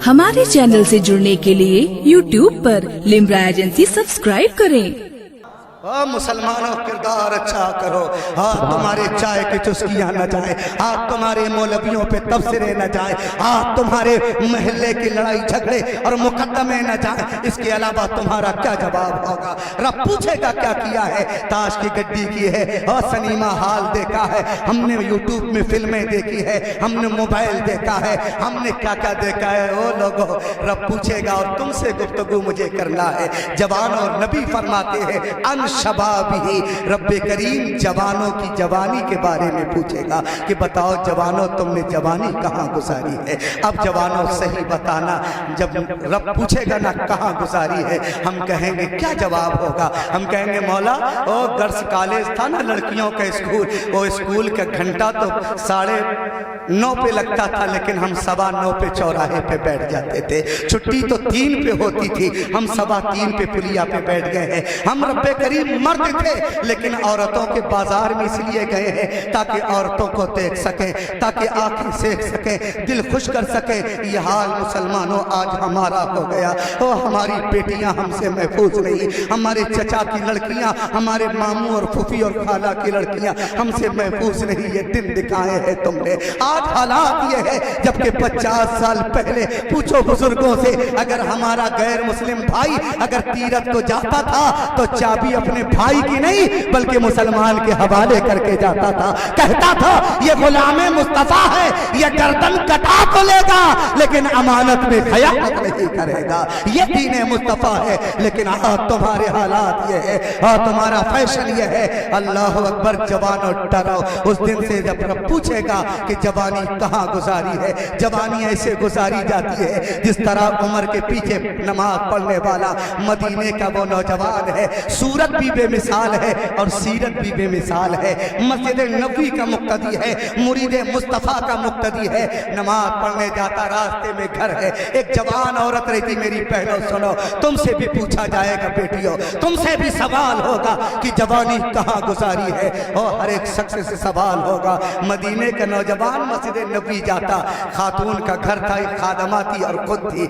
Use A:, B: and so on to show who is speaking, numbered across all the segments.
A: हमारे चैनल से जुड़ने के लिए YouTube पर लिम्रा एजेंसी सब्सक्राइब करें।
B: मुसलमानों किरदार अच्छा करो, आज तुम्हारे चाय की चुस्कियां न जाए, आज तुम्हारे मौलवियों पे तबसरे न जाए, आज तुम्हारे महल्ले की लड़ाई झगड़े और मुकदमे न जाए। इसके अलावा तुम्हारा क्या जवाब होगा? रब पूछेगा क्या किया है? ताश की गड्डी की है और सिनेमा हॉल देखा है, हमने यूट्यूब में फिल्में देखी है, हमने मोबाइल देखा है, हमने क्या क्या देखा है। ओ लोगों, रब पूछेगा और तुमसे गुफ्तगू मुझे करना है। जवान और नबी फरमाते हैं शबाबी, रब्बे करीम जवानों की जवानी के बारे में पूछेगा कि बताओ जवानों तुमने जवानी कहाँ गुजारी है। अब जवानों सही बताना, जब रब पूछेगा ना कहाँ गुजारी है, हम कहेंगे क्या जवाब होगा? हम कहेंगे मौला ओ गर्ल्स कॉलेज था ना लड़कियों का स्कूल, वो स्कूल का घंटा तो 9:30 पे लगता था, लेकिन हम 9:15 पे चौराहे पे बैठ जाते थे। छुट्टी तो 3 पे होती थी, हम 3:15 पे पुलिया पे बैठ गए हैं। हम रब्बे करीम मर्द थे, लेकिन औरतों के बाजार में इसलिए गए हैं ताकि औरतों को देख सकें, ताकि आंखें सेक सकें, दिल खुश कर सकें। यह हाल मुसलमानों आज हमारा हो गया। ओ हमारी बेटियां हमसे महफूज नहीं, हमारे चचा की लड़कियां, हमारे मामू और फूफी और खाला की लड़कियां हमसे महफूज नहीं। ये दिन दिखाए हैं तुमने। आज हालात ये है, जबकि 50 साल पहले पूछो बुजुर्गों से, अगर हमारा गैर मुस्लिम भाई अगर तीरथ को जाता था तो चाबी अपने भाई की नहीं बल्कि मुसलमान के हवाले करके जाता था। कहता था ये गुलामे मुस्तफा है, ये गर्दन कटा तो लेगा लेकिन अमानत में खयानत नहीं करेगा। ये दीन मुस्तफा है। लेकिन आज तुम्हारे हालात ये है और तुम्हारा फैशन ये है। अल्लाह अकबर, जवानों डरो उस दिन से जब रब पूछेगा कि जवानी कहाँ गुजारी है। जवानी ऐसे गुजारी जाती है जिस तरह उमर के पीछे नमाज पढ़ने वाला मदीने का वो नौजवान है। सूरत भी बेमिसाल है और सीरत भी बेमिसाल है। मस्जिद नबी का मुक्तदी है, मुरीद मुस्तफ़ा का मुक्तदी है। नमाज पढ़ने जाता, रास्ते में घर है, एक जवान औरत रहती। मेरी बहनों सुनो, तुमसे भी पूछा जाएगा बेटियों, तुमसे भी सवाल होगा कि जवानी कहाँ गुजारी है। और हर एक शख्स से सवाल होगा। मदीने का नौजवान मस्जिद नबी जाता, खातून का घर था, एक खादमा थी और खुद थी।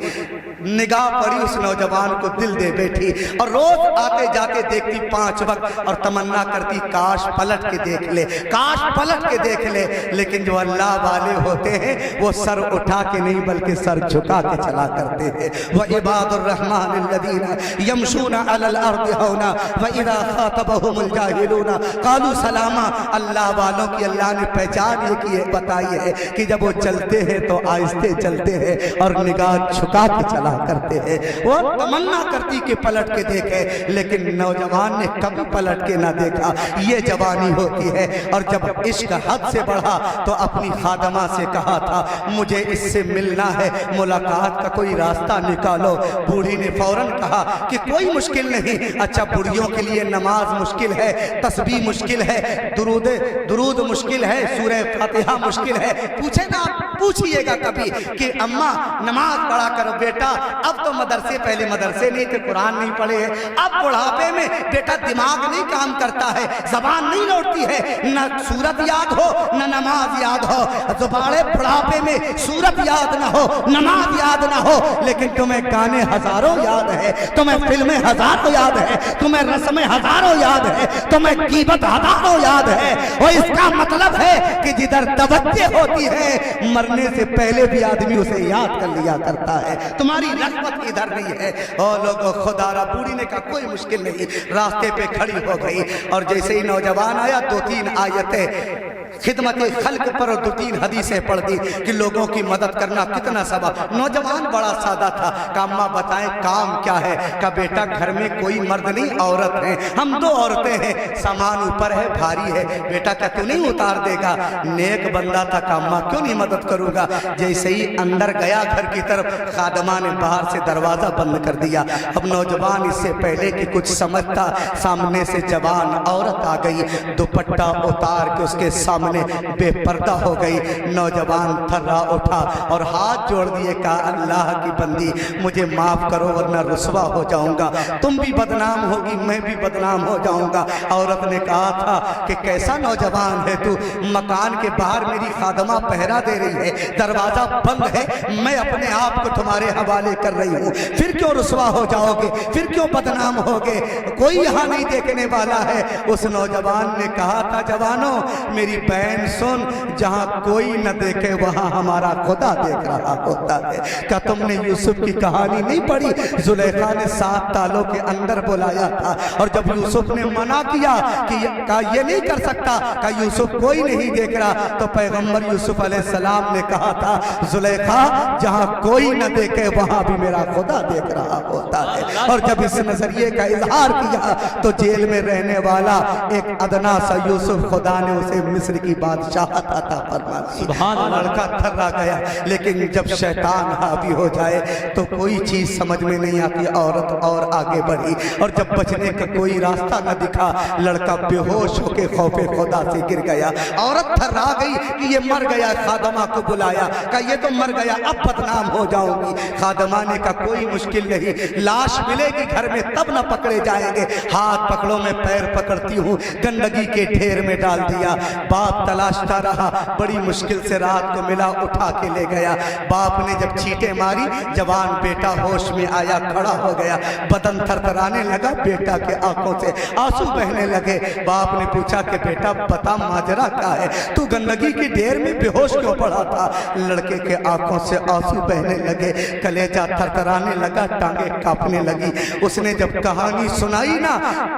B: निगाह पड़ी उस नौजवान को, दिल दे बैठी और रोज आते जाके देखती 5 वक्त और तमन्ना करती काश पलट के देख ले, काश पलट के देख ले। लेकिन जो अल्लाह वाले होते हैं वो सर उठा के नहीं बल्कि सर झुका के चला करते हैं। वह इबादुर रहमान अल्लज़ीना यमशूना अलल अर्दि हौना व इज़ा ख़ातबहुमुल जाहिलूना क़ालू सलामा। अल्लाह वालों की अल्लाह ने पहचान ये की है, बताई है कि जब वो चलते हैं तो आहिस्ते चलते हैं और निगाह झुका के चला करते हैं। वो तमन्ना करती कि पलट के देखे, लेकिन नौजवान ने कभी पलट के ना देखा। ये जवानी होती है। और जब इश्क हद से बढ़ा तो अपनी खादमा से कहा था मुझे इससे मिलना है, मुलाकात का कोई रास्ता निकालो। बूढ़ी ने फौरन कहा कि कोई मुश्किल नहीं। अच्छा, बूढ़ियों के लिए नमाज मुश्किल है, तस्बीह मुश्किल है, दुरूद मुश्किल है, सूरह फातिहा मुश्किल है। पूछे ना, पूछिएगा कभी कि अम्मा नमाज पढ़ा करो बेटा। अब तो मदरसे, पहले मदरसे नहीं थे, कुरान नहीं पढ़े हैं। अब बुढ़ापे में बेटा दिमाग नहीं काम करता है, जबान नहीं लौटती है, न सूरत याद हो न नमाज याद हो। दोबारे बुढ़ापे में सूरत याद ना हो, नमाज याद ना हो, लेकिन तुम्हें गाने हजारों याद है, तुम्हें फिल्में हजारों याद है, तुम्हें रस्में हजारों याद है, तुम्हें कीमत हजारों याद है। और इसका मतलब है कि जिधर तवज्जो होती है मरने से पहले भी आदमी उसे याद कर लिया करता है। तुम्हारी रग़बत इधर नहीं है। और लोगों खुदारा, बूढ़ी ने कहा कोई मुश्किल नहीं, रास्ते पे खड़ी हो गई। और जैसे ही नौजवान आया 2-3 आयतें खिदमत खल्क पर 2-3 हदीसें पढ़ दी कि लोगों की मदद करना कितना सवाब। नौजवान बड़ा सादा था। काम्मा बताएं काम क्या है? का बेटा घर में कोई मर्द नहीं, औरत है, हम 2 औरतें हैं, सामान ऊपर है, भारी है, बेटा क्या तू नहीं उतार देगा? नेक बंदा था काम्मा, क्यों नहीं मदद करूंगा। जैसे ही अंदर गया घर की तरफ, खादमा ने बाहर से दरवाजा बंद कर दिया। अब नौजवान इससे पहले कि कुछ समझता, सामने से जवान औरत आ गई, दुपट्टा उतार के उसके सामने सामने बेपर्दा हो गई। नौजवान थर्रा उठा और हाथ जोड़ दिए, कहा अल्लाह की बंदी मुझे माफ करो वरना रुसवा हो जाऊंगा, तुम भी बदनाम होगी मैं भी बदनाम हो जाऊंगा। औरत ने कहा था कि कैसा नौजवान है तू, मकान के बाहर मेरी खादमा पहरा दे रही है, दरवाजा बंद है, मैं अपने आप को तुम्हारे हवाले कर रही हूँ, फिर क्यों रुसवा हो जाओगे, फिर क्यों बदनाम होगे, कोई यहाँ नहीं देखने वाला है। उस नौजवान ने कहा था जवानों मेरी बहन सुन, जहाँ कोई न देखे वहाँ हमारा खुदा देख रहा होता है। क्या तुमने यूसुफ की कहानी नहीं पढ़ी? जुलेखा ने 7 तालों के अंदर बुलाया था और जब यूसुफ ने मना किया कि ये नहीं कर सकता, का यूसुफ कोई नहीं देख रहा, तो पैगंबर यूसुफ अलैहिस्सलाम ने कहा था जुलेखा जहाँ कोई न देखे वहाँ भी मेरा खुदा देख रहा होता है। और जब इस नजरिए का इजहार किया तो जेल में रहने वाला एक अदना सा यूसुफ खुदा ने उसे मिस्र की बादशाहत अता फरमा दी। लड़का थर्रा गया, लेकिन जब शैतान हावी हो जाए तो कोई चीज समझ में नहीं आती। औरत और आगे बढ़ी और जब बचने का कोई रास्ता न दिखा, लड़का बेहोश होकर खौफे खुदा से गिर गया। औरत थर्रा गई कि ये मर गया, खादमा को बुलाया, कहा ये तो मर गया, अब बदनाम हो जाऊंगी। खादमा ने कहा कोई मुश्किल नहीं, लाश मिलेगी घर में तब न पकड़े जाएंगे, हाथ पकड़ो मैं पैर पकड़ती हूँ। गंदगी के ढेर में डाल दिया। बाप तलाशता रहा, बड़ी मुश्किल से रात को मिला, उठा के ले गया। बाप ने जब छींटे मारी, जवान बेटा होश में आया, खड़ा हो गया, बदन थरथराने लगा, बेटा के आंखों से आंसू बहने लगे। बाप ने पूछा कि बेटा बता माजरा क्या है, तू गंदगी के ढेर में बेहोश क्यों पड़ा था? लड़के के आंखों से आंसू बहने लगे, कलेजा थरथराने लगा, टांगे कांपने लगी। उसने जब कहानी सुनाई ना,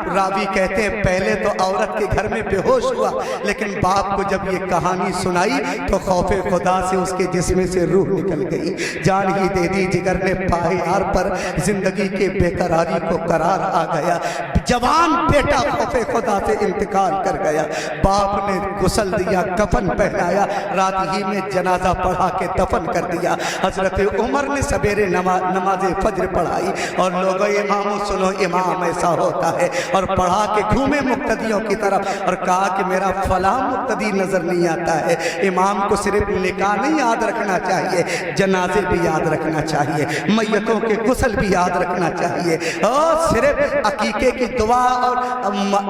B: रावी कहते हैं पहले तो औरत के घर में बेहोश हुआ, लेकिन बाप को जब ये कहानी सुनाई तो खौफे खुदा से उसके जिस्म से रूह निकल गई, जान ही दे दी। जिगर ने पाए यार पर जिंदगी के बेकरारी को करार आ गया। जवान बेटा खौफे खुदा से इंतकाल कर गया। बाप ने गुस्ल दिया, कफन पहनाया, रात ही में जनाजा पढ़ा के दफन कर दिया। हजरत उमर ने सवेरे नमाज फज्र पढ़ाई और लोगों इमामों सुनो इमाम ऐसा होता है, और पढ़ा के घूमे मुक्तदियों की तरफ और कहा कि मेरा फला मुक्तदी नजर नहीं आता है। इमाम को सिर्फ निकाह नहीं याद रखना चाहिए, जनाजे भी याद रखना चाहिए, मैयतों के गुस्ल भी याद रखना चाहिए, और सिर्फ अकीके की दुआ और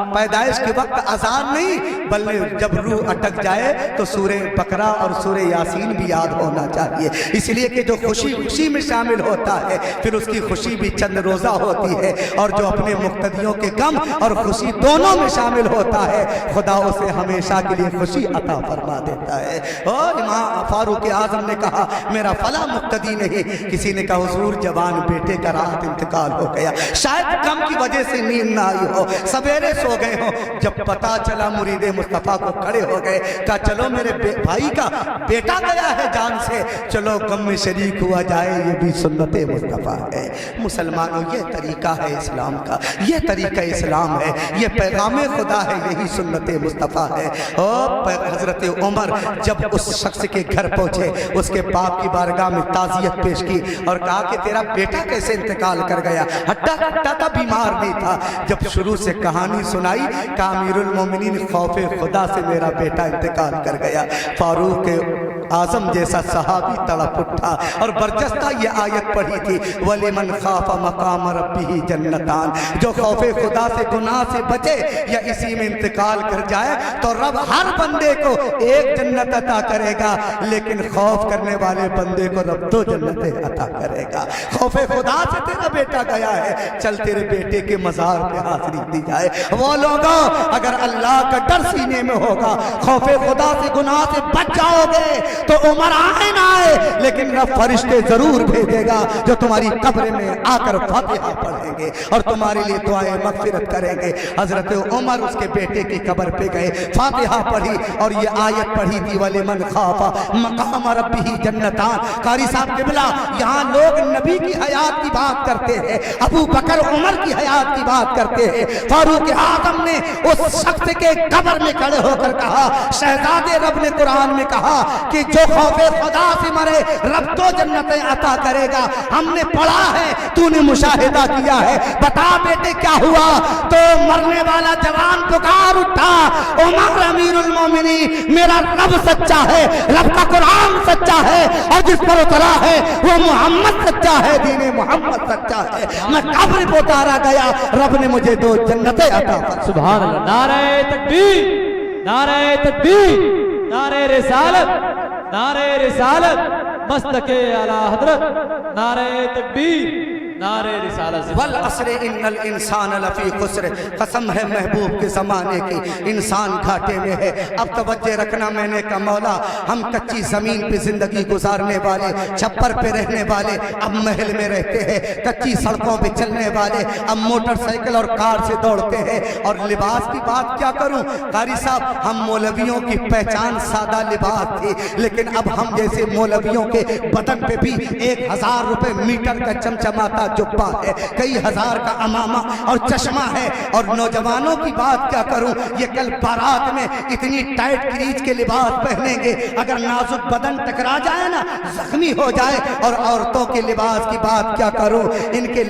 B: पैदाइश के वक्त अजान नहीं, बल्कि जब रूह अटक जाए तो सूरे बकरा और सूरे यासीन भी याद होना चाहिए। इसलिए कि जो खुशी में शामिल होता है फिर उसकी खुशी भी चंद रोजा होती है, और जो अपने मुक्तदियों के गम और खुशी दोनों में शामिल होता है खुदा उसे हमेशा के लिए खुशी अता फरमा देता है। और इमाम फारूक आजम ने कहा मेरा फला मुक्तदी नहीं। किसी ने कहा हुजूर जवान बेटे का रात इंतकाल हो गया, शायद गम की वजह से नींद ना आई हो, सवेरे सो गए हो। जब पता चला मुरीद मुस्तफा को खड़े हो गए, कहा चलो मेरे भाई का बेटा गया है जान से, चलो गम में शरीक हुआ जाए, ये भी सुन्नत मुस्तफा है। मुसलमानों ये तरीका है इस्लाम का, ये तरीका इस्लाम है, ये पैगाम खुदा है, यही सुन्नत मुस्तफा है। और हजरत उमर जब उस शख्स के घर पहुंचे, उसके बाप की बारगाह में ताज़ियत पेश की और कहा कि तेरा बेटा कैसे इंतकाल कर गया, हट्टा कट्टा था, बीमार नहीं था। जब शुरू से कहानी सुनाई, का अमीरुल मोमिनीन खौफे खुदा से मेरा बेटा इंतकाल कर गया। फारूक आजम जैसा सहाबी तड़प उठा और बरजस्ता ये आयत पढ़ी थी, वलिमन खाफा मकाम रब्बिही जन्नतान, जो खौफे खुदा से गुनाह से बचे या इसी में इंतकाल कर जाए तो रब हर बंदे को एक जन्नत अता करेगा, लेकिन खौफ करने वाले बंदे को रब 2 जन्नतें अता करेगा। खौफे खुदा से तेरा बेटा गया है, चल तेरे बेटे के मज़ार पे हाजिरी दी जाए। वो लोगों अगर अल्लाह का डर सीने में होगा, खौफे खुदा से गुनाह से बच जाओगे तो उमर आए ना आए, लेकिन रब फरिश्ते जरूर भेजेगा जो तुम्हारी कब्र में आकर फातिहा पढ़ेंगे और तुम्हारे लिए दुआएं मगफिरत करेंगे। हजरत उमर उसके बेटे की कब्र पे गए, फातिहा पढ़ी और ये आयत पढ़ी थी, वलिमन खाफा मकाम रब्बिही जन्नतान। कारी साहब किबला, यहाँ लोग नबी की हयात की बात करते हैं, अबू बकर उमर की हयात की बात करते हैं। फारूक आजम ने उस शख्स के कब्र में खड़े होकर कहा, शहजादे रब ने कुरान में कहा कि जो खौफे खुदा से मरे रब तो जन्नतें अता करेगा। हमने पढ़ा है, तूने मुशाहिदा किया है, बता बेटे क्या हुआ? तो मरने वाला जवान पुकार उठा, उमर अमीरुल मोमिनीन, मेरा रब सच्चा है, रब का कुरान सच्चा है, और जिस पर उतरा है वो मोहम्मद सच्चा है, दीन मोहम्मद सच्चा है। मैं कब्र पे उतारा गया, रब ने मुझे 2 जन्नतें अता फरमाई।
C: सुभान अल्लाह। नारे तकबीर, नारे तकबीर, नारे रिसालत, नारे रिसालत, मस्तके आला हजरत, नारे तकबीर, नारे रिसालत।
B: वल अस्र इन्नल इंसान लफी खुस्र, कसम है महबूब के ज़माने की, इंसान घाटे में है। अब तवज्जो रखना, मैंने कहा मौला, हम कच्ची ज़मीन पे ज़िंदगी गुजारने वाले, छप्पर पे रहने वाले अब महल में रहते हैं, कच्ची सड़कों पे चलने वाले अब मोटरसाइकिल और कार से दौड़ते हैं। और लिबास की बात क्या करूं कारी साहब, हम मौलवियों की पहचान सादा लिबास थी, लेकिन अब हम जैसे मौलवियों के बदन पे भी 1000 रुपए मीटर का चमचमाता जुब्बा है, कई हजार का अमामा और चश्मा है। और नौजवानों की बात क्या करूं, ये कल बारात में इतनी टाइट क्रीज के लिबास पहनेंगे, अगर नाजुक बदन टकरा जाए ना, जख्मी हो जाए। और औरतों के लिबास की बात क्या करूं, इनके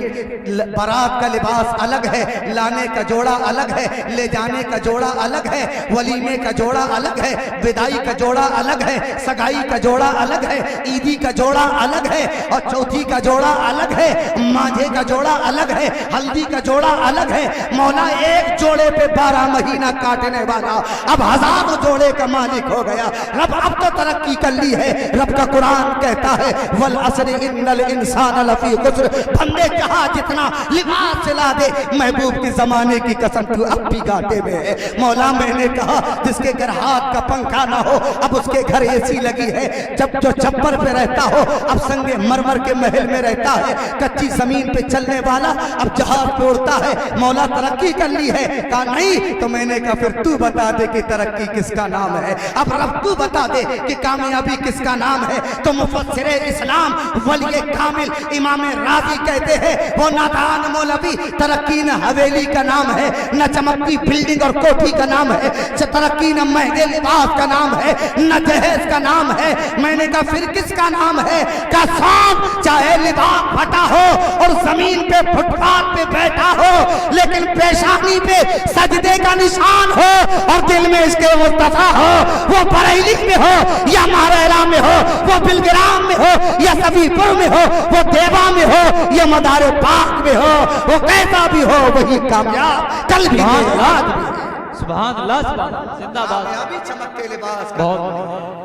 B: बारात का लिबास अलग है, लाने का जोड़ा अलग है, ले जाने का जोड़ा अलग है, वलीमे का जोड़ा अलग है, विदाई का जोड़ा अलग है, सगाई का जोड़ा अलग है, ईदी का जोड़ा अलग है, और चौथी का जोड़ा अलग है, मांझे का जोड़ा अलग है, हल्दी का जोड़ा अलग है। मौला एक जोड़े पे 12 महीना काटने वाला अब हजारों जोड़े का मालिक हो गया। रब अब तो तरक्की कर ली है। रब का कुरान कहता है वल अस्र इन्नल इंसान लफी खुस्र, बंदे चाहा जितना लिबास सिला दे, महबूब के जमाने की कसम तू अब भी घाटे में है। मौला मैंने कहा जिसके घर हाथ का पंखा ना हो, अब उसके घर एसी लगी है, जब जो छप्पर पे रहता हो अब संगे मरमर के महल में रहता है, कच्ची जमीन पे चलने वाला अब जहाज पे उड़ता है। मौला तरक्की कर ली है, कहा नहीं, तो मैंने कहा फिर तू बता दे कि तरक्की किसका नाम है। अब रब तू बता दे कि कामयाबी किसका नाम है। तो मुफस्सिरे इस्लाम वली कामिल इमाम राजी कहते हैं वो नादान मौलवी, तरक्की न हवेली का नाम है, न चमकती बिल्डिंग और कोठी का नाम है, तरक्की न महंगे लिबास का नाम है, न जहेज का नाम है। मैंने कहा फिर किसका नाम है? का सांप चाहे लिबास फटा हो और जमीन पे फुटपाथ पे बैठा हो, लेकिन पेशानी पे सजदे का निशान हो और दिल में इसके मुस्तफा हो, वो बरेली में हो या महरैला में हो, वो बिलग्राम में हो या सफीपुर में हो, वो देवा में हो या मदार पाक में हो, वो कैसा भी हो वही कामयाब कल भी है आज भी है।
C: सुभान अल्लाह, सुभान अल्लाह, जिंदाबाद।
B: कामयाबी चमकते लिबास का,
C: बहुत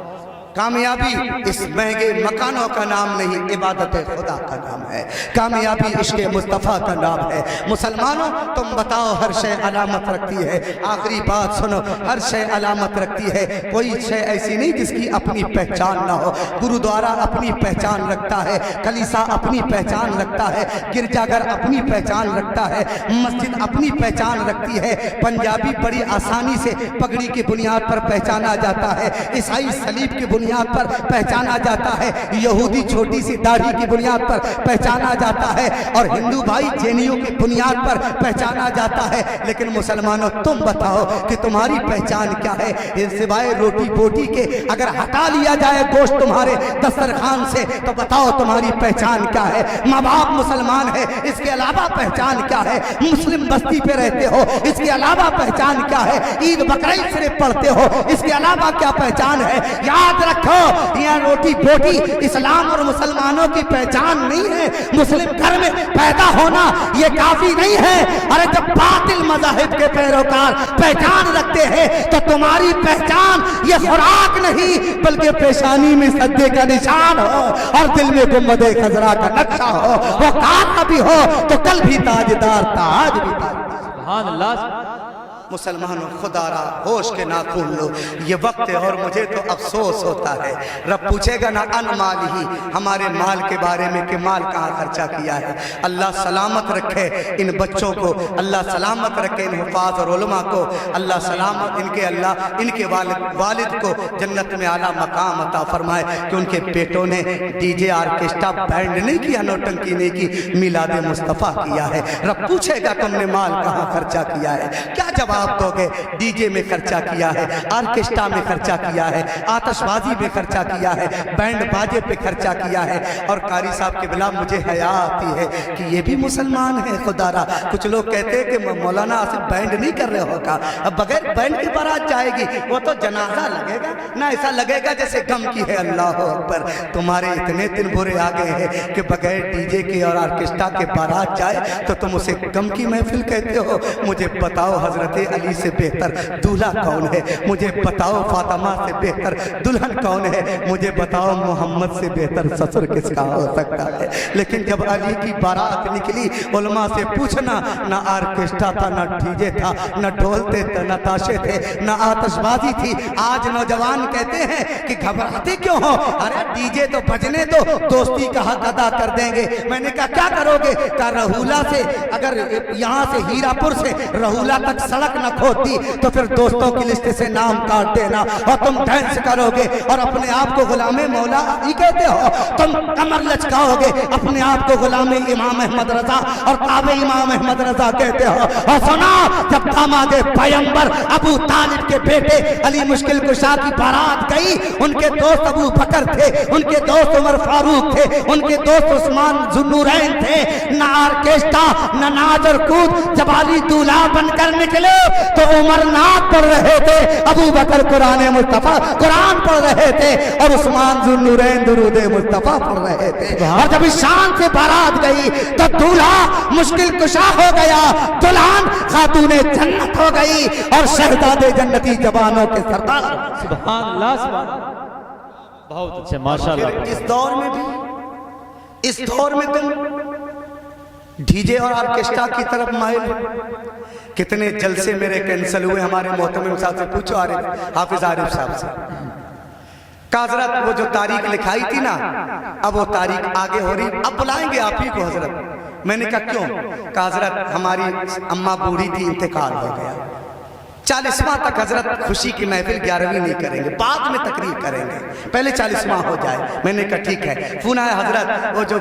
B: कामयाबी इस महंगे मकानों का नाम नहीं, इबादत खुदा का नाम है। कामयाबी इश्क मुस्तफ़ा का नाम है। मुसलमानों तुम बताओ, हर शय अलामत रखती है। आखिरी बात सुनो, हर शय अलामत रखती है, कोई शय ऐसी नहीं जिसकी अपनी पहचान ना हो। गुरुद्वारा अपनी पहचान रखता है, कलीसा अपनी पहचान रखता है, गिरजाघर अपनी पहचान रखता है, मस्जिद अपनी पहचान रखती है। पंजाबी बड़ी आसानी से पगड़ी की बुनियाद पर पहचाना जाता है, ईसाई सलीब की बुनियाद पर पहचाना जाता है, यहूदी छोटी सी दाढ़ी की बुनियाद पर पहचाना जाता है, और हिंदू भाई जैनियों की बुनियाद पर पहचाना जाता है। लेकिन मुसलमानों तुम बताओ कि तुम्हारी पहचान क्या है? सिवाय रोटी बोटी के अगर हटा लिया जाए गोश्त तुम्हारे दस्तरखान से, तो बताओ तुम्हारी पहचान क्या है? माँ बाप मुसलमान है, इसके अलावा पहचान क्या है? मुस्लिम बस्ती पे रहते हो, इसके अलावा पहचान क्या है? ईद बकरीद सिर्फ पढ़ते हो, इसके अलावा क्या पहचान है? याद रखो, यह रोटी बोटी इस्लाम और मुसलमानों की पहचान नहीं है। मुस्लिम घर में पैदा होना यह काफी नहीं है। अरे जब बातिल मज़ाहिब के पैरोकार पहचान रखते हैं तो तुम्हारी पहचान ये खुराक नहीं बल्कि पेशानी में सज्जे का निशान हो और दिल में गुंबदे खजरा का नक्शा हो। वो काका भी हो तो कल भी ताजदार था, आज भी ताजदार।
C: सुभान अल्लाह।
B: मुसलमानों खुदारा होश के नाखून लो, ये वक्त है और मुझे तो अफसोस होता है। रब पूछेगा ना अन माल ही, हमारे माल के बारे में कि माल कहाँ खर्चा किया है। अल्लाह सलामत रखे इन बच्चों को, अल्लाह सलामत रखे इन हुफाज और उलमा को, अल्लाह सलामत अल्लाह इनके वालिद को जन्नत में आला मकाम अता फरमाए कि उनके बेटों ने डीजे आर्केस्ट्रा बैंड नहीं किया, नौटंकी नहीं की, मिलाद मुस्तफ़ा किया है। रब पूछेगा तुमने माल कहाँ खर्चा किया है, क्या जवाब दोगे? डीजे में खर्चा किया है, ऑर्केस्ट्रा में खर्चा किया है, आतिशबाजी में खर्चा किया है, बैंड बाजे पे खर्चा किया है। और कारी साहब के बिला मुझे हया आती है कि ये भी मुसलमान है खुदारा। कुछ लोग कहते हैं कि मौलाना आसिफ बैंड नहीं कर रहे होगा, अब बगैर बैंड की बारात जाएगी, वो तो जनाजा लगेगा ना, ऐसा लगेगा जैसे गम की है। अल्लाह अकबर, तुम्हारे इतने दिन बुरे आ गए हैं कि बगैर डीजे के और ऑर्केस्ट्रा के बारात जाए तो तुम उसे गम की महफिल कहते हो। मुझे बताओ हजरत अली से बेहतर दूल्हा कौन है? मुझे बताओ फातिमा से बेहतर दुल्हन कौन है? मुझे बताओ मोहम्मद से बेहतर ससुर किसका हो सकता है? लेकिन जब अली की बारात निकली, उलमा से पूछना, ना ऑर्केस्ट्रा था, ना डीजे था, ना ढोल थे, ना ताशे थे, ना आतिशबाजी थी। आज नौजवान कहते हैं कि घबराते क्यों हो? अरे डीजे तो बजने दो, दोस्ती का हक अदा कर देंगे। मैंने कहा क्या करोगे? कहा रहुला से, अगर यहाँ से हीरापुर से रहुला तक सड़क न खोदती तो फिर दोस्तों की लिस्ट से नाम काट देना और तुम डांस करोगे और अपने आप को गुलामे मौला अली कहते हो। तुम कमर लचकाओगे, अपने आप को गुलामे इमाम अहमद रजा और ताबे इमाम अहमद रजा कहते हो। और सुना, जब दामादे पैगंबर अबू तालिब के बेटे अली मुश्किल कुशा की बारात गई, उनके दोस्त अबू बकर थे, उनके दोस्त उमर फारूक थे, उनके दोस्त उस्मान जुन्नूरैन थे। ना ऑर्केस्ट्रा, ना नाच और कूद। जब अली दूल्हा बनकर निकले तो उमर नाच पढ़ रहे थे, अबू बकर कुरान मुस्तफा कुरान पढ़ रहे थे और उस्मान जुन्नूरैन दुरूद मुस्तफा पढ़ रहे थे। और जब शान से बारात गई तो दूल्हा मुश्किल कुशा हो गया, दुल्हन खातूने जन्नत हो गई और शहजादे जन्नती जवानों के सरदार।
C: सुभान अल्लाह, सुभान अल्लाह। बहुत अच्छे, माशाअल्लाह।
B: इस दौर में भी, इस दौर में तुम डीजे और ऑर्केस्ट्रा की तरफ माइल। कितने जलसे मेरे कैंसिल हुए हमारे मोहतरम साहब से पूछो, हाफिज आरिफ साहब से। हजरत वो जो तारीख लिखाई थी ना, अब वो तारीख आगे हो रही, अब बुलाएंगे आप ही को हजरत। मैंने कहा क्यों? कहा हजरत हमारी अम्मा बूढ़ी थी, इंतकाल हो गया। 40वां तक हजरत खुशी की महफिल 11वीं नहीं करेंगे, बाद में तकरीर करेंगे, पहले 40वां हो जाए। मैंने कहा ठीक है। फोन आया हजरत, वो जो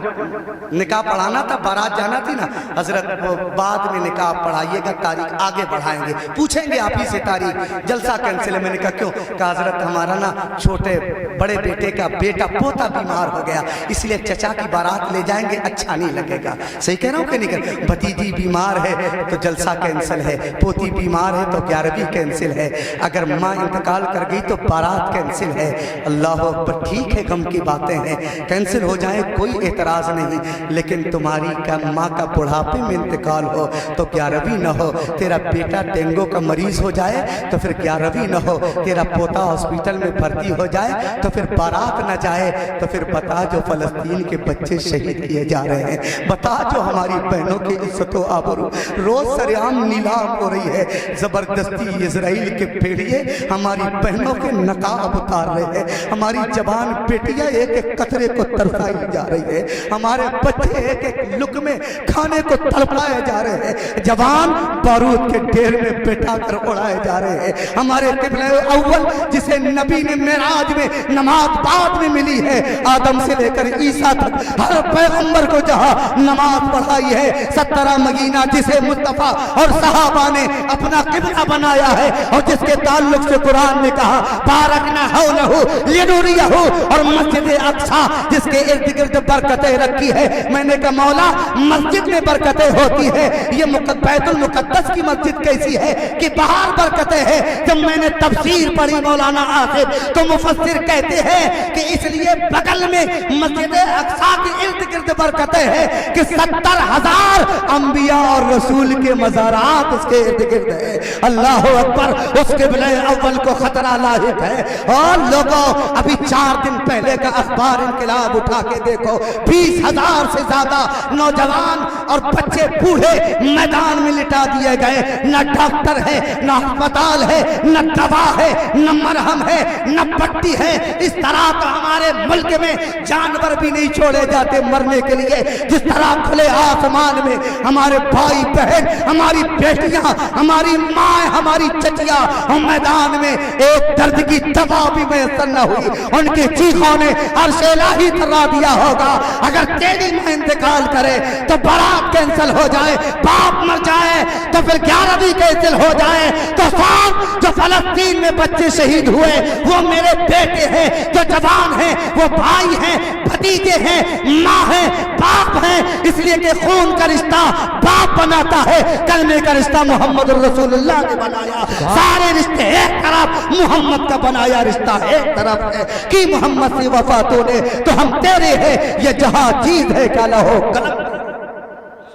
B: निकाह पढ़ाना था, बारात जाना थी ना हजरत, वो बाद में निकाह पढ़ाइएगा, तारीख आगे बढ़ाएंगे, पूछेंगे आप ही से तारीख, जलसा कैंसिल है। मैंने कहा क्यों? कहा हजरत हमारा ना छोटे बड़े बेटे का बेटा पोता बीमार हो गया, इसलिए चचा की बारात ले जाएंगे, अच्छा नहीं लगेगा। सही कह रहा हूँ कि नहीं? कर भतीजी बीमार है तो जलसा कैंसिल है, पोती बीमार है तो 11वीं कैंसिल है, अगर माँ इंतकाल कर गई तो बारात कैंसिल है। अल्लाह अकबर, ठीक है गम की बातें हैं, कैंसिल हो जाए कोई एतराज नहीं, लेकिन तुम्हारी का माँ का बुढ़ापे में इंतकाल हो तो 11वीं न हो, तेरा बेटा डेंगू का मरीज हो जाए तो फिर 11वीं न हो, तेरा पोता हॉस्पिटल में भर्ती हो जाए तो फिर बारात न जाए, तो फिर बता जो फलस्तीन के बच्चे शहीद किए जा रहे हैं, बता जो हमारी बहनों की इज्जत आबरू रोज सरेआम नीलाम हो रही है, जबरदस्ती इजराइल के भेड़िए हमारी बहनों के नकाब उतार रहे हैं, हमारी जवान बेटियां एक एक कतरे को तरसाई जा रही है, हमारे बच्चे एक एक लुक़्मे खाने को तड़पाए जा रहे हैं, जवान बारूद के ढेर में बैठा कर उड़ाए जा रहे हैं। हमारे क़िबला अव्वल जिसे नबी ने मेराज में नमाज बाद में मिली है, आदम से लेकर ईसा तक हर पैगंबर को जहां नमाज पढ़ाई है, 17 महीना जिसे मुस्तफा और सहाबा ने अपना क़िबला बनाया है और जिसके ताल्लुक से कुरान ने कहा बारकना हौलहु लिनुरियहु, और मस्जिद अक्सा जिसके इर्द गिर्द बरकतें रखी है। मैंने कहा मौला मस्जिद में बरकतें होती है, ये बैतुल मुकद्दस की मस्जिद कैसी है कि बाहर बरकतें हैं? जब मैंने तफसीर पढ़ी मौलाना आसिफ तो मुफस्सिर कहते हैं कि इसलिए बगल में मस्जिद अक्सा के इर्द गिर्द बरकतें हैं कि 70,000 अंबिया और रसूल के मज़ारात उसके इर्द गिर्द है। अल्लाह अकबर, उसके बिले अव्वल को खतरा लाहिक है। और लोगों अभी 4 दिन पहले का अखबार इनकलाब उठा के देखो, 20,000 से ज्यादा नौजवान और बच्चे बूढ़े मैदान में लिटा दिए गए। न डॉक्टर है, न अस्पताल है, न दवा है, न मरहम है, न पट्टी है। इस तरह तो हमारे मुल्क में जानवर भी नहीं छोड़े जाते मरने के लिए, जिस तरह खुले आसमान में हमारे भाई बहन, हमारी बेटियां, हमारी माँ, हमारी चचिया मैदान में एक दर्द की दवा भी मैसर न हुई, उनके चीखों ने अर्श इलाही थर्रा दिया होगा। अगर तेरी मां इंतकाल करे तो बारात कैंसिल हो जाए, बाप मर जाए तो फिर 11वीं कैंसिल हो जाए, तो साहब जो फलस्तीन में बच्चे शहीद हुए वो मेरे बेटे हैं, जो जवान हैं वो भाई हैं, भतीजे हैं, माँ हैं, बाप हैं, इसलिए कि खून का रिश्ता बाप बनाता है, कलमे का रिश्ता मोहम्मद रसूलुल्लाह ने बनाया। सारे रिश्ते एक तरफ, मोहम्मद का बनाया रिश्ता एक तरफ है कि मोहम्मद से वफा तूने तो हम तेरे हैं, ये जहां चीज है क्या लहो कलम।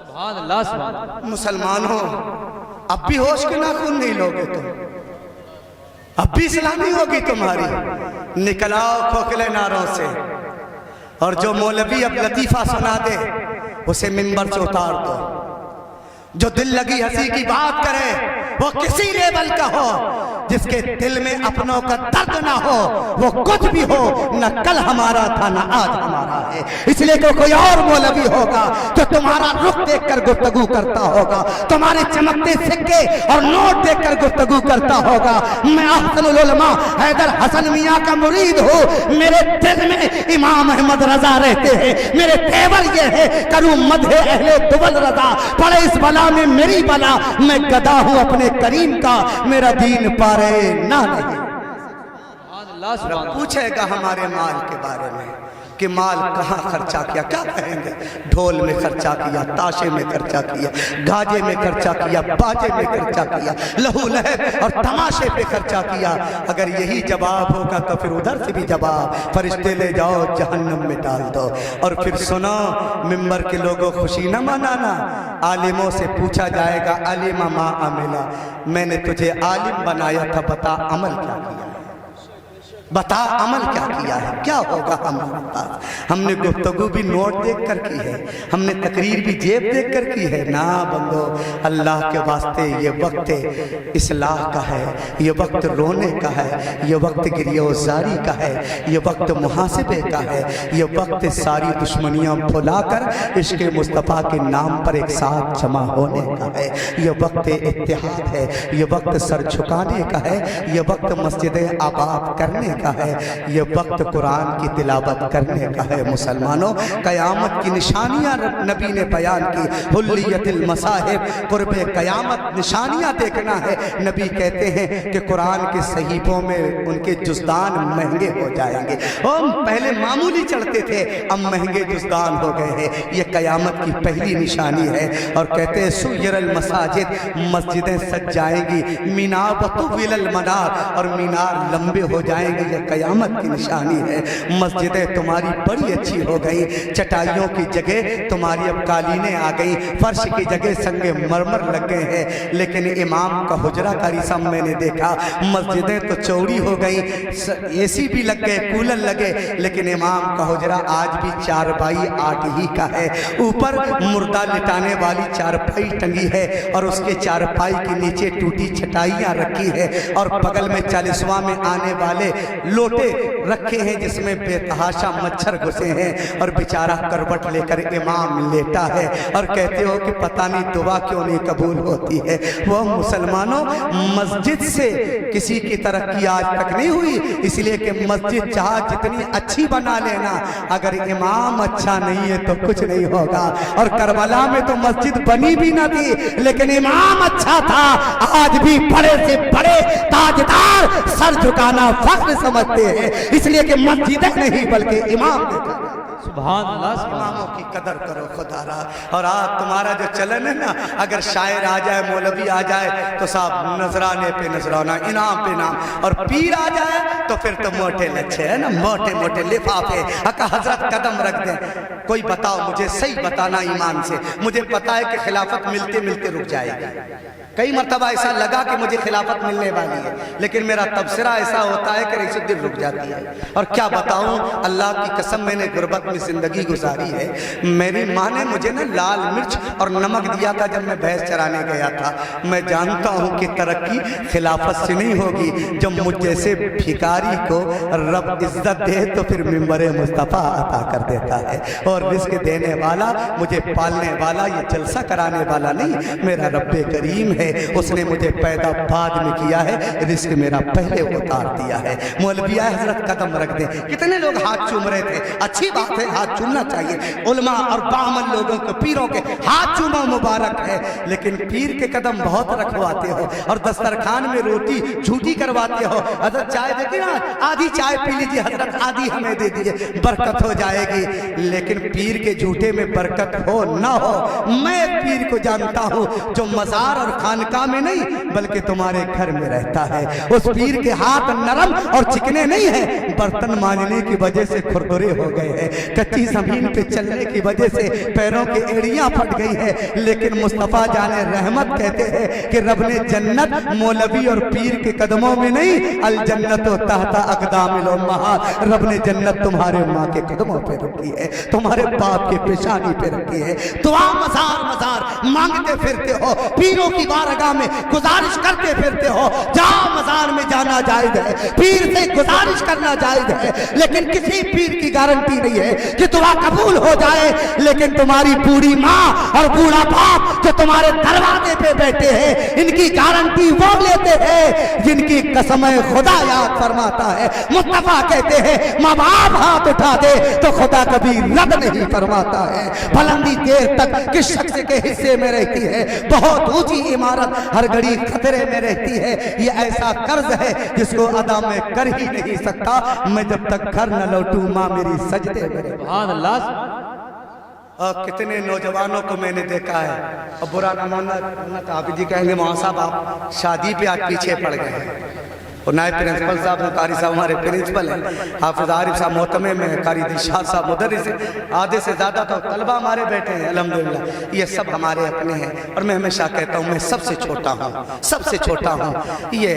C: सुभान अल्लाह, सुभान अल्लाह।
B: मुसलमानों, अब भी होश के नाखून नहीं लोगे तुम, अब भी इस्लामी होगी तुम्हारी। निकलाओ खोखले नारों से, और जो मौलवी अब लतीफा सुना दे उसे मिंबर से उतार दो। जो दिल लगी हंसी की बात करे वो किसी लेवल का हो, जिसके दिल में अपनों का दर्द ना हो, वो कुछ भी हो, न कल हमारा था न आज हमारा है। इसलिए कि कोई और मौलवी होगा जो तुम्हारा रुख देखकर गुफ्तगू करता होगा, तुम्हारे चमकते सिक्के और नोट देखकर गुफ्तगू करता होगा। मैं अहसनुल उलमा हैदर हसन मियां का मुरीद हूँ, मेरे दिल में इमाम अहमद रजा रहते हैं, मेरे तेवर ये है करूँ मदहे अहले दुबल रजा, पड़े इस बला में मेरी बला, मैं गदा हूँ अपने करीम का, मेरा दीन पारे ना नहीं। पूछेगा हमारे माल के बारे में कि माल कहाँ खर्चा किया, क्या कहेंगे? ढोल में खर्चा किया, ताशे में खर्चा किया, गाजे में खर्चा किया, बाजे में खर्चा किया, लहू लहब और तमाशे पे खर्चा किया। अगर यही जवाब होगा तो फिर उधर से भी जवाब, फरिश्ते ले जाओ जहन्नम में डाल दो। और फिर सुनो मिंबर के लोगों, खुशी न मनाना, आलिमों से पूछा जाएगा आलिमा मा अमिला, मैंने तुझे आलिम बनाया था, बता अमल क्या किया, बता अमल क्या किया है, क्या होगा हमारे पास? हमने गुफ्तगू भी नोट देख कर की है, हमने तकरीर भी जेब देख कर की है ना। बंदो, अल्लाह के वास्ते ये वक्त इस्लाह का है, ये वक्त रोने का है, ये वक्त गिरियोजारी का है, ये वक्त मुहासिबे का है, ये वक्त सारी दुश्मनियाँ भुलाकर इश्क़ मुस्तफ़ा के नाम पर एक साथ जमा होने का है, ये वक्त इत्तेहाद है, ये वक्त सर झुकाने का है, ये वक्त मस्जिदें आबाद करने का है, ये वक्त कुरान की तिलावत करने का है। मुसलमानों, क़यामत की निशानियां नबी ने बयान की, हुल्लियतिल मसाहिब, कुर्बे क़यामत निशानियां देखना है। नबी कहते हैं कि कुरान के सहीफों में उनके जुज़दान महंगे हो जाएंगे। पहले मामूली चढ़ते थे, अब महंगे जुज़दान हो गए हैं। ये क़यामत की पहली निशानी है। और कहते हैं सुयरल मसाजिद, मस्जिदें सज जाएंगी, मीनाबतु विलल मनार, और मीनार लंबे हो जाएंगे, ये क़यामत की निशानी है। मस्जिदें तुम्हारी बड़ी अच्छी हो गई, चटाइयों की जगह तुम्हारी अब कालीनें आ गई, फर्श की जगह संगे मरमर लग गए हैं। लेकिन इमाम का हुजरा का रिसम मैंने देखा, मस्जिदें तो चौड़ी हो गई, एसी भी लग गए, कूलर लगे, लेकिन इमाम का हुजरा आज भी 4 बाई 8 ही का है। ऊपर मुर्दा लिटाने वाली चारपाई टंगी है, और उसके चारपाई के नीचे टूटी चटाइयाँ रखी है, और बगल में 40वां में आने वाले लोटे रखे हैं जिसमें बेतहाशा मच्छर घुसे हैं, और बेचारा करवट लेकर इमाम लेटा है। और कहते हो कि पता नहीं दुआ क्यों नहीं कबूल होती है। वो मुसलमानों, मस्जिद से किसी की तरक्की आज तक नहीं हुई, इसलिए कि मस्जिद चाह जितनी अच्छी बना लेना, अगर इमाम अच्छा नहीं है तो कुछ नहीं होगा। और करबला में तो मस्जिद बनी भी न थी, लेकिन इमाम अच्छा था। आज भी बड़े से बड़े ताजदार सर झुकाना फख्र समझते हैं, इसलिए कि मस्जिदें नहीं बल्कि इमाम देखा।
C: सुभान अल्लाह,
B: इमामों की कदर करो खुदारा। और आज तुम्हारा जो चलन है ना, अगर शायर आ जाए, मौलवी आ जाए तो साहब नजराने पे नजराना, इनाम पे इनाम, और पीर आ जाए तो फिर तो मोटे लच्छे है ना, मोटे मोटे लिफाफे, अका हजरत कदम रख दें। कोई बताओ मुझे, सही बताना ईमान से, मुझे पता है कि खिलाफत मिलते मिलते रुक जाएगी। कई मरतबा ऐसा लगा कि मुझे खिलाफत मिलने वाली है, लेकिन मेरा तबसरा ऐसा होता है कि रईसुल दिन रुक जाती है। और क्या बताऊं, अल्लाह की कसम, मैंने गुर्बत में जिंदगी गुजारी है। मेरी माँ ने मुझे ना लाल मिर्च और नमक दिया था जब मैं भैंस चराने गया था। मैं जानता हूं कि तरक्की खिलाफत से नहीं होगी। जब मुझ जैसे भिखारी को रब इज्जत दे तो फिर मिंबर मुस्तफ़ा अता कर देता है। और रिज़्क़ देने वाला, मुझे पालने वाला, ये जलसा कराने वाला नहीं, मेरा रब्बे करीम है। है, उसने मुझे पैदा बाद में किया है, रिस्क मेरा पहले उतार दिया है। मौलविया हजरत कदम रख दे। कितने लोग हाथ चूम रहे थे, अच्छी बात है, हाथ चूमना चाहिए। उलमा और बामन लोगों को, पीरों के हाथ चूमो मुबारक है, लेकिन पीर के कदम बहुत रखवाते हो और दस्तरखान में रोटी झूठी करवाते हो। हजरत चाय देखिए ना, आधी चाय पी लीजिए हजरत, आधी हमें दे दीजिए, बरकत हो जाएगी। लेकिन पीर के झूठे में बरकत हो ना हो, मैं पीर को जानता हूं जो मजार और खानका में नहीं बल्कि तुम्हारे घर में रहता है। उस पीर के हाथ नरम और चिकने नहीं है, बर्तन मांजने की वजह से खुरदुरे हो गए हैं, कच्ची जमीन पे चलने की वजह से पैरों की एड़ियां फट गई है। लेकिन मुस्तफा जाने रहमत कहते हैं कि रब ने जन्नत मौलवी और पीर के कदमों में नहीं, अल जन्नत तहता अक़दामिल उम्महात, रब ने जन्नत तुम्हारे माँ के कदमों पे रखी है, तुम्हारे बाप के पेशानी पे रखी है। दुआ मजार मजार मांगते फिरते हो, पीरों की बारगाह में गुजारिश करते फिरते हो। जहाँ मजार में जाना जायज है, पीर से गुजारिश करना जायज है, लेकिन किसी पीर की गारंटी नहीं है कि दुआ कबूल हो जाए। लेकिन तुम्हारी बूढ़ी माँ और बूढ़ा बाप जो तुम्हारे दरवाजे पे बैठे हैं, इनकी गारंटी वो लेते हैं जिनकी कसमें खुदा याद फरमाता है। मुस्तफा कहते हैं माँ बाप हाथ उठा दे तो खुदा कभी रद नहीं फरमाता है। बुलंदी देर तक किस शख्स के हिस्से में रहती है, बहुत ऊंची इमारत हर घड़ी खतरे में रहती है। ये ऐसा कर्ज है जिसको अदा मैं कर ही नहीं सकता, मैं जब तक घर न लौटूं माँ मेरी सजदे में।
C: सुभान अल्लाह।
B: और कितने नौजवानों को मैंने देखा है, और बुरा न मानना तो आप जी कहेंगे मौलाना साहब आप शादी पे आज पीछे पड़ गए हैं। और नायब प्रिंसिपल साहब, कारी साहब हमारे प्रिंसिपल हैं, हाफिज आरिफ साहब मोहतमे में, कारी दिलशाद साहब मुदर्रिस हैं, आधे से ज़्यादा तो तलबा हमारे बैठे हैं अल्हम्दुलिल्लाह। ये सब हमारे अपने हैं और मैं हमेशा कहता हूँ मैं सबसे छोटा हूँ, सबसे छोटा हूँ। ये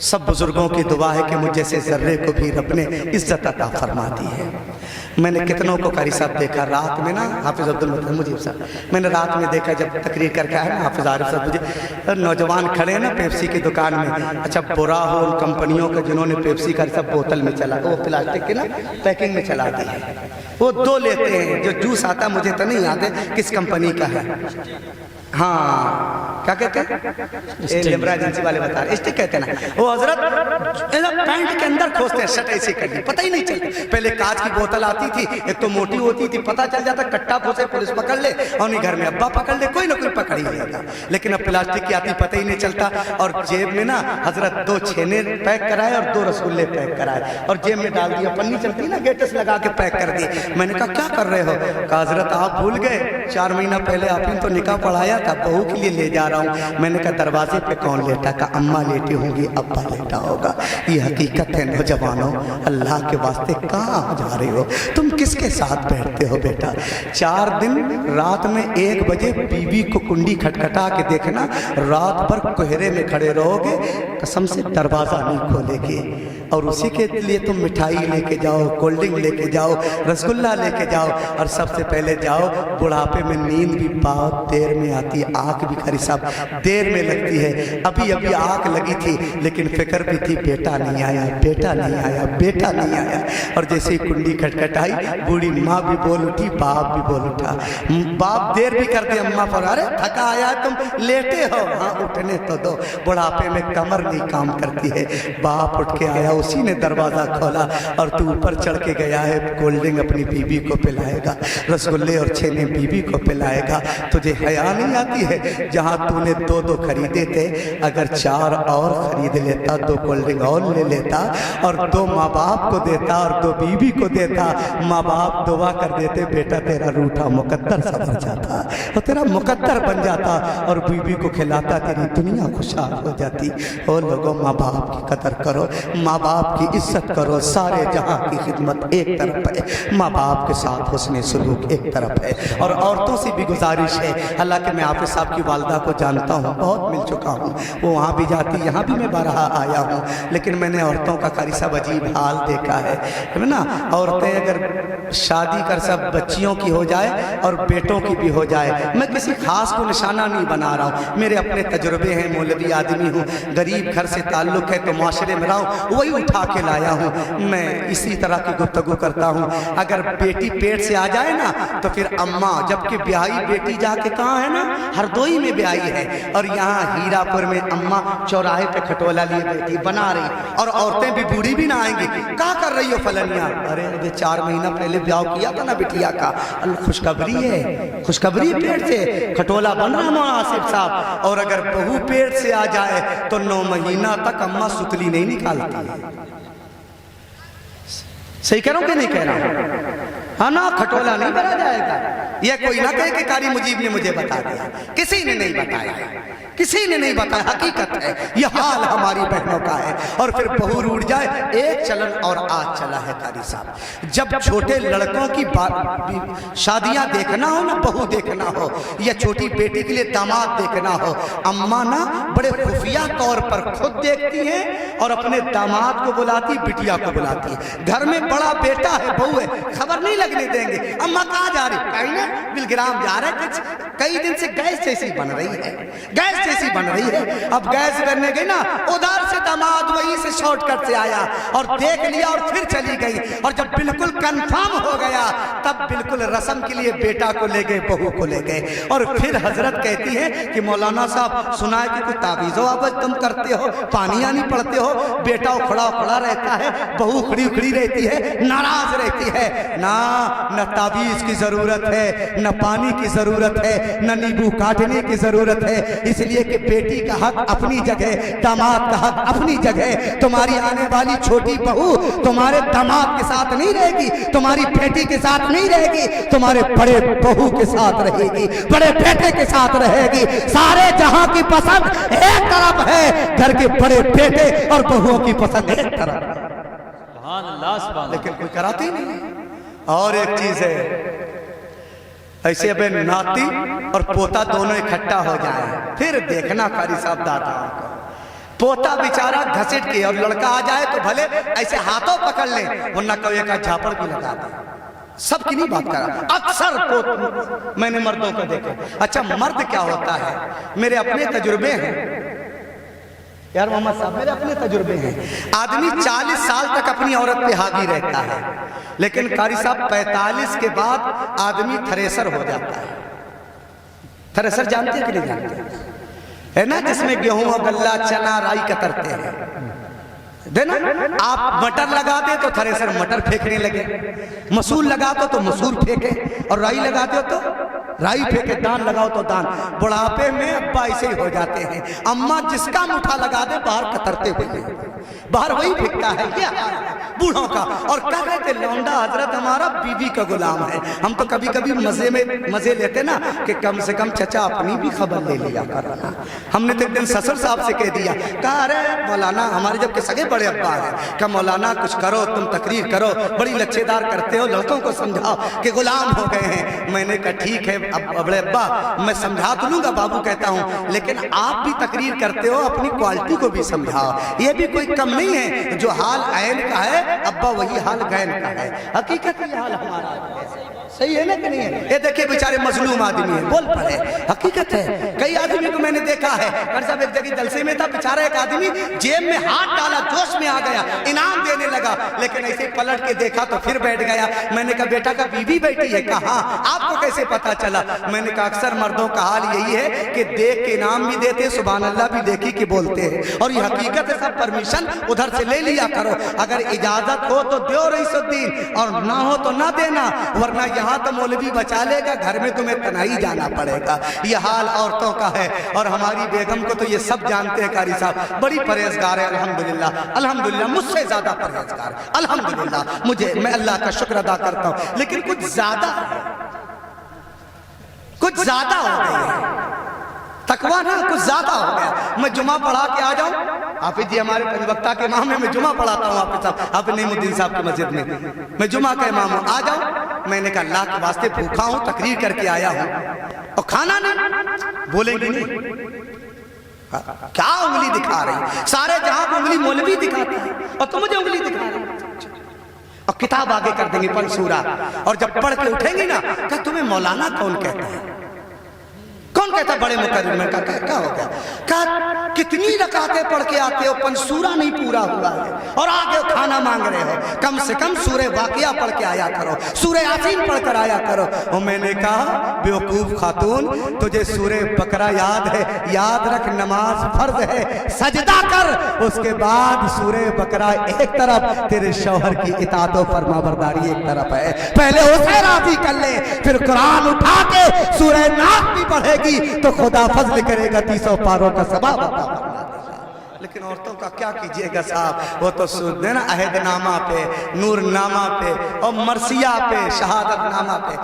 B: सब बुजुर्गों की दुआ है कि मुझ जैसे जर्रे को भी रब ने इज्जत अता फरमा दी है। मैंने कितनों को कारी साहब देखा रात में ना, हाफिज अब्दुल मुजीब साहब, मैंने रात में देखा जब तकरीर करके आया ना हाफिज आरिफ साहब, मुझे नौजवान खड़े हैं ना पेप्सी की दुकान में। अच्छा बुरा हो उन कंपनियों का जिन्होंने पेप्सी का सब बोतल में चला, वो प्लास्टिक के ना पैकिंग में चला दी है। वो दो लेते हैं, जो जूस आता मुझे तो नहीं याद है किस कंपनी का है, हाँ क्या कहते हैं, लिम्रा एजेंसी वाले बता रहे, स्टिक कहते हैं ना। वो हजरत पैंट के अंदर खोसते हैं, शर्ट ऐसे कर दी, पता ही नहीं चलता। पहले कांच की बोतल आती थी, एक तो मोटी होती थी, पता चल जाता कट्टा फंसे पुलिस पकड़ ले, और नहीं घर में अब्बा पकड़ ले, कोई ना कोई पकड़ ही लेगा। लेकिन अब प्लास्टिक की आती, पता ही नहीं चलता। और जेब में ना हजरत 2 छेने पैक कराए और 2 रसगुल्ले पैक कराए और जेब में डाल दिया, पन्नी चलती ना गेटस लगा के पैक कर दी। मैंने कहा क्या कर रहे हो? कहा हजरत आप भूल गए 4 महीना पहले आपने तो निकाह पढ़ाया था, बहू के लिए ले जा रहा हूँ। मैंने कहा दरवाजे पे कौन लेटा? का अम्मा लेटी होंगी, अब्बा लेटा होगा। ये हकीकत है नौजवानों, अल्लाह के वास्ते कहाँ जा रहे हो तुम, किसके साथ बैठते हो बेटा? 4 दिन रात में 1 बजे बीवी को कुंडी खटखटा के देखना, रात भर कोहरे में खड़े रहोगे, कसम से दरवाजा नहीं खोलेगी। और उसी के लिए तुम मिठाई लेके जाओ, कोल्ड ड्रिंक लेके जाओ, रसगुल्ला लेके जाओ, और सबसे पहले जाओ बुढ़ापे में नींद भी बहुत देर में आती है, आँख भी खरी साहब देर में लगती है। अभी अभी आँख लगी थी लेकिन फिक्र भी थी, बेटा नहीं आया, बेटा नहीं आया, बेटा नहीं आया। और जैसे ही कुंडी खटखटाई, बूढ़ी माँ भी बोल उठी, बाप भी बोल उठा। बाप देर भी कर दे अम्मा पर, अरे थका आया तुम लेटे हो, हाँ उठने तो दो, बुढ़ापे में कमर नहीं काम करती है। बाप उठ के आया, उसी ने दरवाजा खोला, और तू ऊपर चढ़ के गया है, कोल्ड ड्रिंक अपनी बीबी को पिलाएगा, रसगुल्ले और छेने बीबी को पिलाएगा। तुझे हया नहीं आती है? जहाँ तूने 2-2 खरीदे थे, अगर 4 और खरीद लेता, 2 कोल्ड ड्रिंक और ले लेता, और 2 माँ बाप को देता और 2 बीबी को देता। माँ बाप दुआ कर देते, बेटा तेरा रूठा मुकद्दर संभल जाता, और तेरा मुकद्दर बन जाता, और बीबी को खिलाता, तेरी दुनिया खुशहाल हो जाती। ओ लोगों, माँ बाप की कदर करो, माँ बाप की इज्जत करो। सारे जहाँ की खिदमत एक तरफ है, माँ बाप के साथ हुस्न सलूक एक तरफ है। और औरतों से भी गुजारिश है, हालांकि मैं हाफिज साहब की वालदा को जानता हूँ, बहुत मिल चुका हूँ, वो वहाँ भी जाती, यहाँ भी मैं बारहा आया हूँ, लेकिन मैंने औरतों का कारी साहब अजीब हाल देखा है ना। औरतें अगर शादी कर सब बच्चियों की हो जाए और बेटों की भी हो जाए, मैं किसी खास को निशाना नहीं बना रहा हूँ, मेरे अपने तजुर्बे हैं, मौलवी आदमी हूँ, गरीब घर से ताल्लुक़ है तो माशरे में रहा हूँ, वही उठा के लाया हूँ। मैं इसी तरह की गुफ्तगू करता हूँ। अगर बेटी पेट से आ जाए ना तो फिर अम्मा, जबकि ब्याही बेटी जाके कहाँ है ना, हरदोई में ब्याही है, और यहाँ हीरापुर में अम्मा चौराहे पे खटोला लिए बैठी बना रही, और औरतें भी बूढ़ी भी ना आएंगी। क्या कर रही हो फलनिया? अरे अभी 4 महीना पहले ब्याह किया था ना बिटिया का, खुशखबरी है, खुशखबरी पेट से खटोला बन रहा है आसिफ साहब। और अगर बहू पेट से आ जाए तो 9 महीना तक अम्मा सुतली नहीं निकालती है। सही कह रहा हूं कि नहीं कह रहा हूं? हाँ ना, खटोला नहीं भरा जाएगा। यह कोई ना कहे कि कारी मुजीब ने मुझे बता दिया, किसी ने नहीं बताया, किसी ने नहीं बताया, हकीकत है। यह हाल हमारी बहनों का है। और फिर बहू रूठ जाए, एक चलन और आज चला है कारी साहब। जब छोटे लड़कों की शादियां देखना हो ना, बहू देखना हो, या छोटी बेटी के लिए दामाद देखना हो, अम्मा ना बड़े खुफिया तौर पर खुद देखती हैं और अपने दामाद को बुलाती, बिटिया को बुलाती है। घर में बड़ा बेटा है, बहू है, खबर नहीं लगने देंगे। अम्मा कहाँ जा रही? कहीं ना बिलग्राम जा रहे, कुछ कई दिन से गैस जैसी बन रही है, गैस जैसी बन रही है। अब गैस करने गई ना, उधर से दामाद वहीं से शॉर्टकट से आया और देख लिया और फिर चली गई। और जब बिल्कुल कंफर्म हो गया तब बिल्कुल रस्म के लिए बेटा को ले गए, बहू को ले गए। और फिर हजरत कहती है कि मौलाना साहब सुना है कि कुछ तावीज़ो आवाज तुम करते हो, पानी आनी पड़ते हो। बेटा उखड़ा उखड़ा रहता है, बहू उखड़ी उखड़ी रहती है, नाराज रहती है। ना, न तावीज़ की जरूरत है, न पानी की जरूरत है, न नींबू काटने की जरूरत है। इसलिए कि बेटी का हक अपनी जगह, दामाद का हक अपनी जगह। तुम्हारी आने वाली छोटी बहू तुम्हारे दामाद के साथ नहीं रहेगी, तुम्हारी बेटी के साथ नहीं रहेगी, तुम्हारे बड़े बहू के साथ रहेगी, बड़े बेटे के साथ रहेगी। सारे जहां की पसंद एक तरफ है, घर के बड़े बेटे और बहुओं की पसंद एक तरफ है। लेकिन कोई कराती नहीं। और एक चीज है, ऐसे अब नाती और पोता दोनों इकट्ठा हो जाए, फिर देखना कारी साहब दादा को। पोता बेचारा घसीट के और लड़का आ जाए तो भले ऐसे हाथों पकड़ ले, वरना कभी का झापड़ भी लगा दे। सबकी नहीं बात कर रहा, अक्सर मैंने मर्दों को देखा। अच्छा, मर्द क्या होता है, मेरे अपने तजुर्बे हैं यार मोहम्मद साहब, मेरे अपने तजुर्बे हैं। आदमी 40 साल तक अपनी औरत पे हावी रहता है, लेकिन कारी साहब 45 के बाद आदमी थ्रेसर हो जाता है। थ्रेसर जानते हैं कि नहीं जानते? है ना, जिसमें गेहूं और गल्ला चना राई कतरते हैं, देना। आप मटर लगा दे तो थ्रेसर मटर फेंकने लगे, मसूर लगा दो तो मसूर फेंके, और राई लगा दो तो राई फेंके, दान लगाओ तो दान। बुढ़ापे में अब्बा ऐसे ही हो जाते हैं। अम्मा जिसका मुठा लगा दे बाहर कतरते हुए, बाहर वही फेंकता है। ये बूढ़ों का। और कह रहे थे लौंडा हजरत हमारा बीवी का गुलाम है। हम तो कभी कभी मजे लेते ना कि कम से कम चचा अपनी भी खबर ले लिया करना। हमने तो एक दिन ससुर साहब से कह दिया, कहा अरे मौलाना, हमारे जब के सगे बड़े अब्बा है, कहा मौलाना कुछ करो, तुम तकरीर करो, बड़ी लच्छेदार करते हो, लड़कों को समझाओ कि गुलाम हो गए हैं। मैंने कहा ठीक है बड़े अब्बा, मैं समझा तो लूंगा बाबू कहता हूँ, लेकिन आप भी तकरीर करते हो, अपनी क्वालिटी को भी समझाओ। ये भी कोई कम नहीं है, जो हाल ऐन का है अब्बा वही हाल गैन का है। हकीकत ये हाल हमारा सही है ना कि नहीं है? ये देखिए बेचारे मजलूम आदमी है, बोल पड़े, हकीकत है। कई आदमी को मैंने देखा है, हर सब एक जगह जलसे में था, बेचारा एक आदमी जेब में हाथ डाला, जोश में आ गया, इनाम देने लगा, लेकिन ऐसे पलट के देखा तो फिर बैठ गया। मैंने कहा बेटा का बीवी बैठी है? कहा आपको कैसे पता चला? मैंने कहा अक्सर मर्दों का हाल यही है कि देख के इनाम भी देते, सुभान अल्लाह भी देखी कि बोलते हैं। और ये हकीकत है, सब परमिशन उधर से ले लिया करो। अगर इजाजत हो तो दो रईसुद्दीन, और ना हो तो ना देना, वरना यहाँ तो मौलवी बचा लेगा, घर में तुम्हें तनाई जाना पड़ेगा। ये हाल औरतों का है। और हमारी बेगम को तो ये सब जानते हैं कारी साहब, बड़ी परहेजगार है अल्हम्दुलिल्लाह, अल्हम्दुलिल्लाह, मुझसे ज्यादा परहेजगार अल्हम्दुलिल्लाह। मैं अल्लाह का शुक्र अदा करता हूँ, लेकिन कुछ ज्यादा हो गई है तकवा ना, कुछ ज्यादा हो गया। मैं जुमा पढ़ा के आ जाऊं, हाफिज जी हमारे पंजवक्ता के इमाम है, मैं जुमा पढ़ाता हूँ हाफिज साहब, हाफिज नईमुद्दीन साहब की मस्जिद में, मैं जुमा का इमाम हूँ, आ जाऊं। मैंने कहा अल्लाह के वास्ते भूखा हूँ, तकरीर करके आया हूँ, और खाना नहीं बोलेंगे नहीं, क्या उंगली दिखा रही? सारे जहां को उंगली मौलवी दिखाता है और तुम मुझे उंगली दिखा रही। और किताब आगे कर देंगे पंसूरा, और जब पढ़ के उठेंगे ना, क्या तुम्हें मौलाना कौन कहता है? कौन कहता बड़े मुकर्रिर में? कहा क्या हो गया? कहा कितनी रकातें पढ़ के आते हो, पंसूरा नहीं पूरा हुआ है और आगे खाना मांग रहे हो, कम से कम सूरे वाकिया पढ़ के आया करो, सूरे यासीन पढ़ कर आया करो। और मैंने कहा बेवकूफ खातून, तुझे सूरे बकरा याद है, याद रख नमाज फर्ज है, सजदा कर, उसके बाद सूरे बकरा एक तरफ, तेरे शौहर की इताअत और फरमाबरदारी एक तरफ है, पहले उसे राजी कर ले, फिर कुरान उठा के सूरे नास भी पढ़ेगी तो खुदा फजल करेगा 300 पारों का सवाब अता फरमा देगा। लेकिन औरतों का क्या कीजिएगा साहब, वो तो सुन ना अहदनामा पे, नूरनामा पे और मरसिया पे, शहादत नामा पे।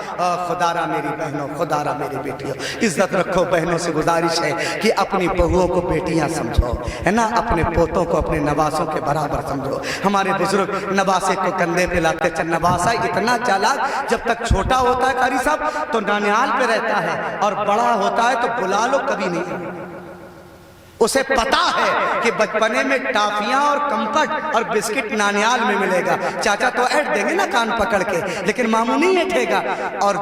B: खुदारा मेरी बहनों, खुदारा मेरी बेटियों, इज्जत रखो। बहनों से गुजारिश है कि अपनी बहुओं को बेटियां समझो, है ना, अपने पोतों को अपने नवासों के बराबर समझो। हमारे बुजुर्ग नवासे को कंधे पे लाते, नवासा इतना चालाक, जब तक छोटा होता है कारी साहब तो नानियाल पे रहता है, और बड़ा होता है तो बुला लो कभी नहीं। उसे पता है कि बचपने में टाफियां और कंफर्ट और बिस्किट नानियाल में मिलेगा, चाचा तो ऐड देंगे ना कान पकड़ के, लेकिन मामू नहीं ऐठेगा। और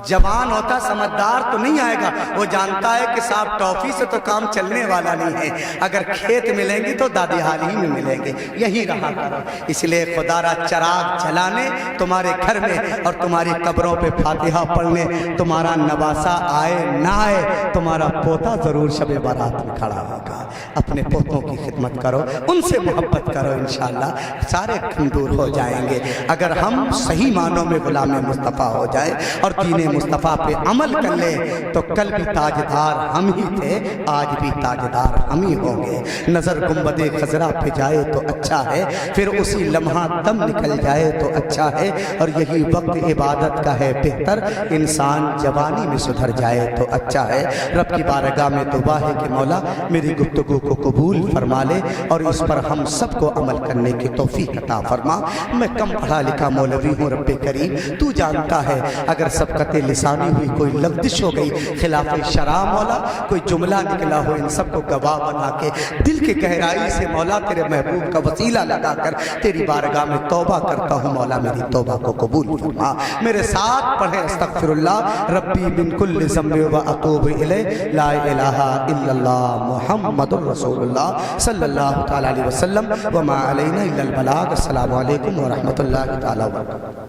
B: जवान होता समझदार तो नहीं आएगा, वो जानता है कि साहब टॉफी से तो काम चलने वाला नहीं है, अगर खेत मिलेंगे तो दादी हाल ही में मिलेंगे, यही रहा करो। इसलिए खुदारा चराग जलाने तुम्हारे घर में और तुम्हारी कब्रों पे फातिहा पढ़ने तुम्हारा नवासा आए ना आए, तुम्हारा पोता जरूर शबे बारात में खड़ा होगा। अपने पोतों की खिदमत करो, उनसे मोहब्बत करो, इंशाअल्लाह सारे गम दूर हो जाएंगे। अगर हम सही मानों में गुलाम मुस्तफ़ा हो जाए और दीन मुस्तफ़ा पे अमल कर ले तो कल भी ताजदार हम ही थे, आज भी ताजदार हम ही होंगे। नजर गुंबदे खजरा पे जाए तो अच्छा है, फिर उसी लम्हा दम निकल जाए तो अच्छा है, और यही वक्त इबादत का है बेहतर, इंसान जवानी में सुधर जाए तो अच्छा है। रब की बारगाह में दुआ है कि मौला मेरी गुफ्तगू को कबूल फरमा ले और इस पर हम सबको अमल करने की तौफीक अता फरमा। मैं कम पढ़ा लिखा मौलवी हूँ रब्बे करीम, तू जानता है, अगर सबकते लिसानी हुई, कोई लफ्ज़िश हो गई खिलाफ शरा मौला, कोई जुमला निकला हो, इन सबको गवाह बना के दिल की गहराई से मौला तेरे महबूब का वसीला लगाकर तेरी बारगाह में तौबा करता हूँ। मौला मेरी तौबा को कबूल फरमा। मेरे साथ पढ़े अस्तगफिरुल्लाह रब्बी मिन कुल्लि ज़म्बि व अतूबु इलैहि, ला इलाहा इल्लल्लाह मुहम्मदुर रसूलुल्लाह सल्लल्लाहु तआला अलैहि वसल्लम व मा अलैना इल्लल बलाग। अस्सलामु अलैकुम व रहमतुल्लाहि तआला व बरकातुहू।